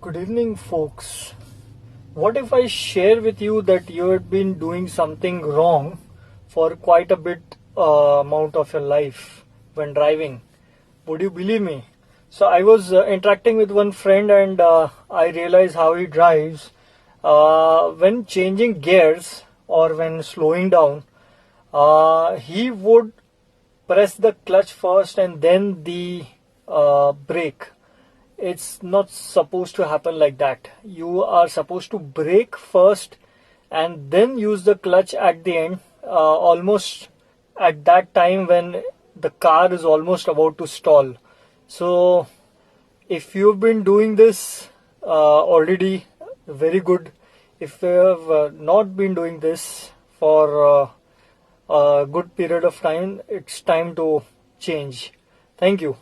Good evening, folks. What if I share with you that you had been doing something wrong for quite a bit amount of your life when driving? Would you believe me? So I was interacting with one friend and I realized how he drives. When changing gears or when slowing down, he would press the clutch first and then the brake. It's not supposed to happen like that. You are supposed to brake first and then use the clutch at the end, almost at that time when the car is almost about to stall. So if you've been doing this already, very good. If you have not been doing this for a good period of time, it's time to change. Thank you.